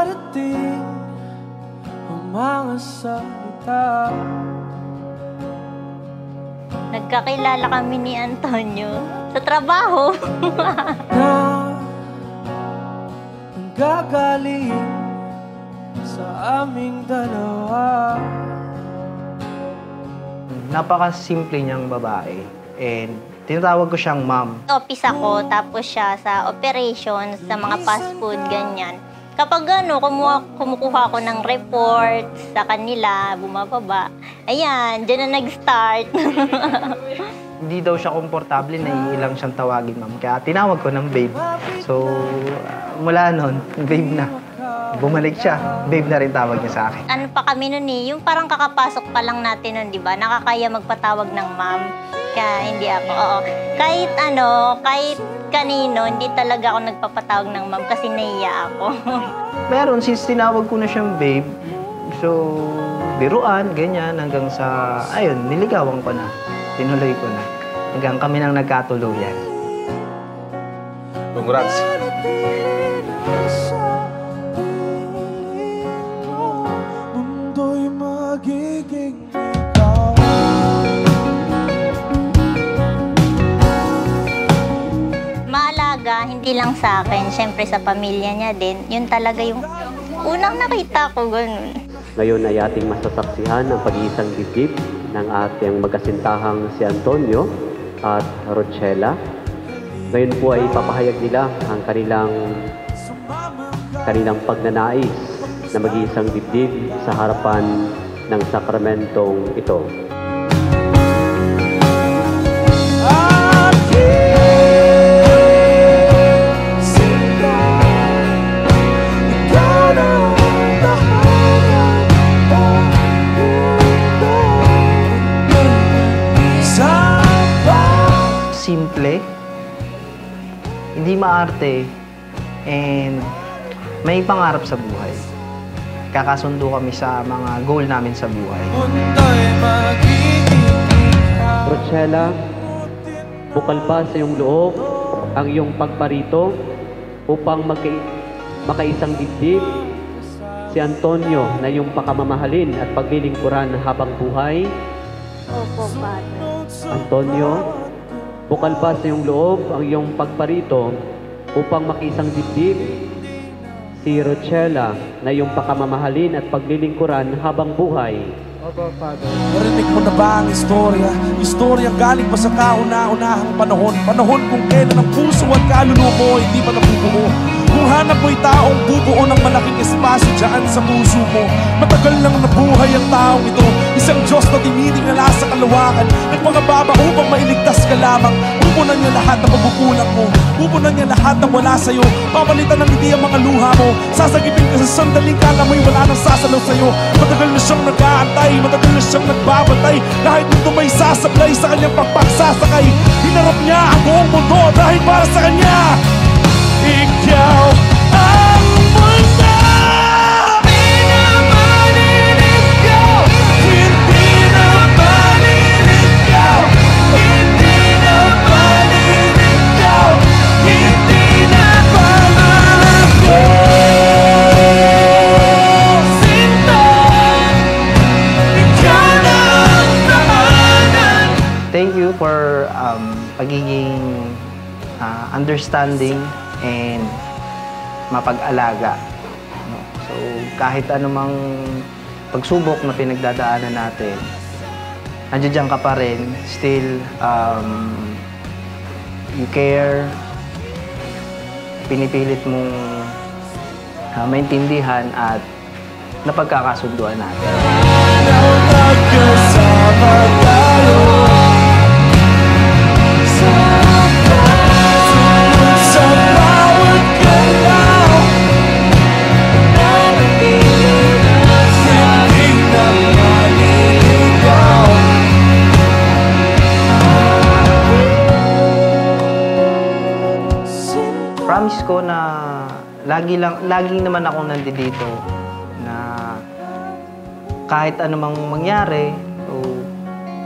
darating ang mga salita. Nagkakilala kami ni Antonio sa trabaho. Na nanggagaling sa aming dalawa. Napaka-simple niyang babae. And tinatawag ko siyang ma'am. Office ako, tapos siya sa operations, sa mga fast food, ganyan. Kapag kumukuha ako ng report sa kanila, bumababa. Ayan, dyan na nag-start. Hindi daw siya komportable, naiilang siyang tawagin ma'am. Kaya tinawag ko ng babe. So, mula nun, babe na. Bumalik siya, babe na rin tawag niya sa akin. Ano pa kami nun yung parang kakapasok pa lang natin nun, di ba? Nakakaya magpatawag ng ma'am. Kaya hindi ako, oo. Kahit kanino, hindi talaga ako nagpapatawag ng ma'am kasi nahiya ako. Meron, since tinawag ko na siyang babe, so, biruan, ganyan, hanggang sa, ayun, niligawan ko na. Tinuloy ko na. Hanggang kami nang nagkatuluyan. Congrats. Mundo'y magiging ikaw. Maalaga, hindi lang sa akin, syempre sa pamilya niya din. Yun talaga yung unang nakita ko, ganun. Ngayon ay ating masasaksihan ang pag-iisang dibdib ng ating magkasintahang si Antonio at Rochela. Ngayon po ay ipapahayag nila ang kanilang pagnanais na mag-iisang dibdib sa harapan ng sakramentong ito. Simple, hindi maarte, and may pangarap sa buhay. Kakasundo kami sa mga goal namin sa buhay. Mundo'y magiging ikaw. Rochela, bukal pa sa iyong loob ang iyong pagparito upang makaisang dibdib si Antonio na iyong pakamamahalin at paglilingkuran habang buhay. Opo, Father. Antonio, bukal pa sa iyong loob ang iyong pagparito upang makiisang dibdib si Rochela na iyong pakamamahalin at paglilingkuran habang buhay. Opo, Father. Narinig mo na ba ang istorya? Istoryang galing pa sa kauna-unahang panahon. Panahon kung kailan ang puso at kaluluwa mo hindi pa nabubuo. Kung hanap mo'y taong bubuo ng malaking espasyo dyan sa puso mo. Matagal lang nabuhay ang taong ito. Isang Diyos na tinitingala sa kalawakan. Nagpangababa upang mailigtas ka lamang. Pupunan niya lahat ng pagkukulang mo. Pupunan niya lahat ng wala sa'yo. Papalitan ng hindi ang mga luha mo. Sasagipin ka sa sandaling kala mo'y wala nang sasalaw sa'yo. Matagal na siyang nag-aantay. Matagal na siyang nagbabantay. Kahit mundo may sasablay sa kanyang pagpagsasakay. Hinarap niya ang buong mundo dahil para sa kanya. Ikaw ang mundo. Pinamalinis ko. Hindi na malinis ko. Hindi na malinis ko. Hindi na pamalas ko. Sinta, ikaw na ang tahanan. Thank you for pagiging understanding and mapag-alaga. So, kahit anumang pagsubok na pinagdadaanan natin, nandiyan ka pa rin, still, you care, pinipilit mong maintindihan at napagkakasunduan natin. Magkasama tayo sa bawat galaw. Hindi na maliligaw. Promise ko na lagi naman akong nandito na kahit anumang mangyari, so,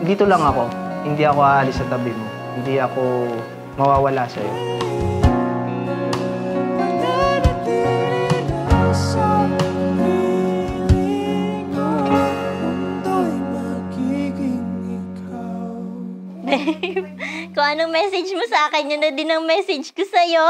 dito lang ako. Hindi ako aalis sa tabi mo. Hindi ako mawawala sa'yo. Nananatili lang sa babe. Kung anong message mo sa akin, yun na din ang message ko sa'yo.